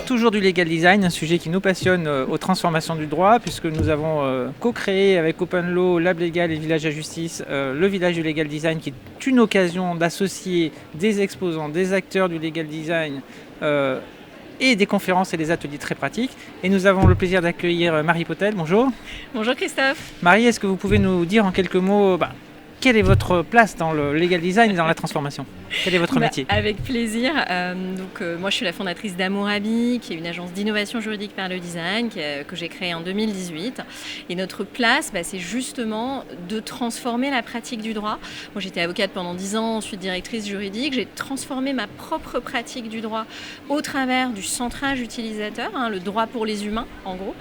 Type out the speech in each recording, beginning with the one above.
toujours du legal design, un sujet qui nous passionne aux transformations du droit, puisque nous avons co-créé avec Open Law, Lab Legal et Village à Justice le village du legal design, qui est une occasion d'associer des exposants, des acteurs du legal design et des conférences et des ateliers très pratiques. Et nous avons le plaisir d'accueillir Marie Potel. Bonjour. Bonjour Christophe. Marie, est-ce que vous pouvez nous dire en quelques mots quelle est votre place dans le legal design et dans la transformation ? Quel est votre métier ? Avec plaisir. Moi, je suis la fondatrice d'Amourabi, qui est une agence d'innovation juridique par le design que j'ai créée en 2018. Et notre place, c'est justement de transformer la pratique du droit. Moi, j'étais avocate pendant 10 ans, ensuite directrice juridique. J'ai transformé ma propre pratique du droit au travers du centrage utilisateur, le droit pour les humains, en gros,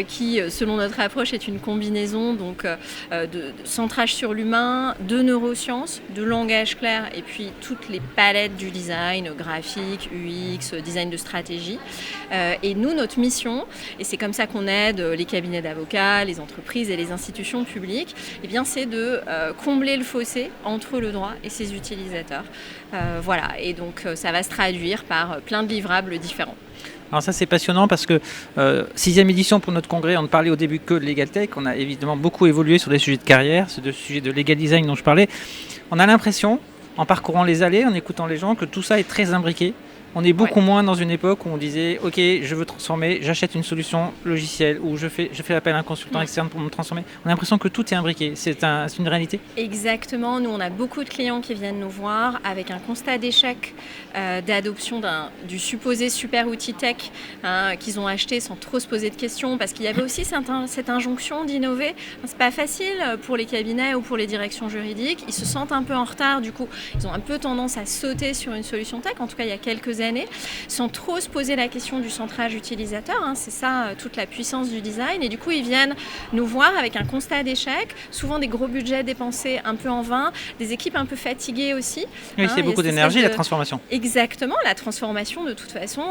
qui, selon notre approche, est une combinaison de centrage sur l'humain, de neurosciences, de langage clair et puis toutes les palettes du design, graphique, UX, design de stratégie. Et nous, notre mission, et c'est comme ça qu'on aide les cabinets d'avocats, les entreprises et les institutions publiques, c'est de combler le fossé entre le droit et ses utilisateurs. Et donc ça va se traduire par plein de livrables différents. Alors ça c'est passionnant parce que 6e édition pour notre congrès, on ne parlait au début que de Legal Tech, on a évidemment beaucoup évolué sur des sujets de carrière, sur des sujets de legal design dont je parlais. On a l'impression, en parcourant les allées, en écoutant les gens, que tout ça est très imbriqué. On est beaucoup moins dans une époque où on disait « Ok, je veux transformer, j'achète une solution logicielle ou je fais appel à un consultant externe pour me transformer. » On a l'impression que tout est imbriqué. C'est une réalité ? Exactement. Nous, on a beaucoup de clients qui viennent nous voir avec un constat d'échec d'adoption du supposé super outil tech qu'ils ont acheté sans trop se poser de questions, parce qu'il y avait aussi cette injonction d'innover. C'est pas facile pour les cabinets ou pour les directions juridiques. Ils se sentent un peu en retard. Du coup, ils ont un peu tendance à sauter sur une solution tech. En tout cas, il y a quelques années, sans trop se poser la question du centrage utilisateur. C'est ça toute la puissance du design. Et du coup, ils viennent nous voir avec un constat d'échec, souvent des gros budgets dépensés un peu en vain, des équipes un peu fatiguées aussi. Oui, c'est beaucoup d'énergie, la transformation. Exactement, la transformation, de toute façon,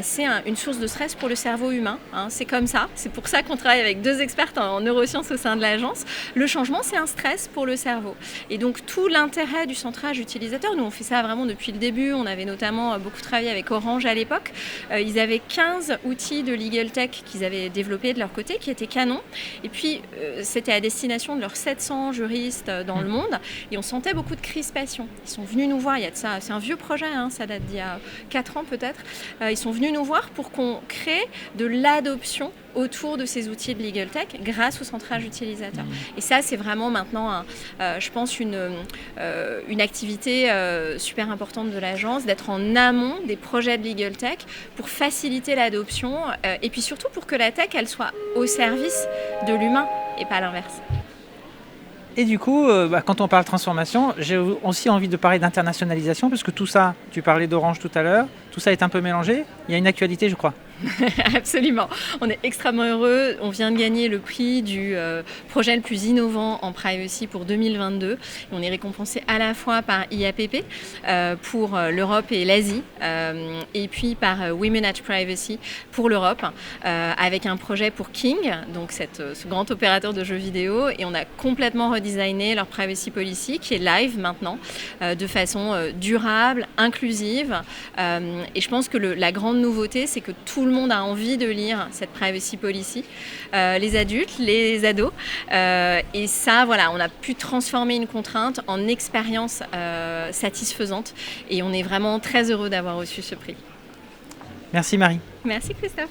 c'est une source de stress pour le cerveau humain. C'est comme ça. C'est pour ça qu'on travaille avec 2 expertes en neurosciences au sein de l'agence. Le changement, c'est un stress pour le cerveau. Et donc, tout l'intérêt du centrage utilisateur, nous, on fait ça vraiment depuis le début. On avait notamment beaucoup travaillé avec Orange à l'époque. Ils avaient 15 outils de legal tech qu'ils avaient développés de leur côté, qui étaient canons. Et puis, c'était à destination de leurs 700 juristes dans le monde. Et on sentait beaucoup de crispation. Ils sont venus nous voir, il y a de ça, c'est un vieux projet, ça date d'il y a 4 ans peut-être. Ils sont venus nous voir pour qu'on crée de l'adoption autour de ces outils de legal tech grâce au centrage utilisateur. Et ça, c'est vraiment maintenant, je pense, une activité super importante de l'agence, d'être en amont des projets de legal tech pour faciliter l'adoption et puis surtout pour que la tech, elle soit au service de l'humain et pas l'inverse. Et du coup, quand on parle transformation, j'ai aussi envie de parler d'internationalisation, parce que tout ça, tu parlais d'Orange tout à l'heure, tout ça est un peu mélangé. Il y a une actualité, je crois. Absolument. On est extrêmement heureux. On vient de gagner le prix du projet le plus innovant en privacy pour 2022. On est récompensé à la fois par IAPP pour l'Europe et l'Asie et puis par Women at Privacy pour l'Europe avec un projet pour King, donc ce grand opérateur de jeux vidéo. Et on a complètement redesigné leur privacy policy qui est live maintenant de façon durable, inclusive. Et je pense que la grande nouveauté, c'est que tout le monde a envie de lire cette privacy policy, les adultes, les ados. Et ça, on a pu transformer une contrainte en expérience satisfaisante. Et on est vraiment très heureux d'avoir reçu ce prix. Merci Marie. Merci Christophe.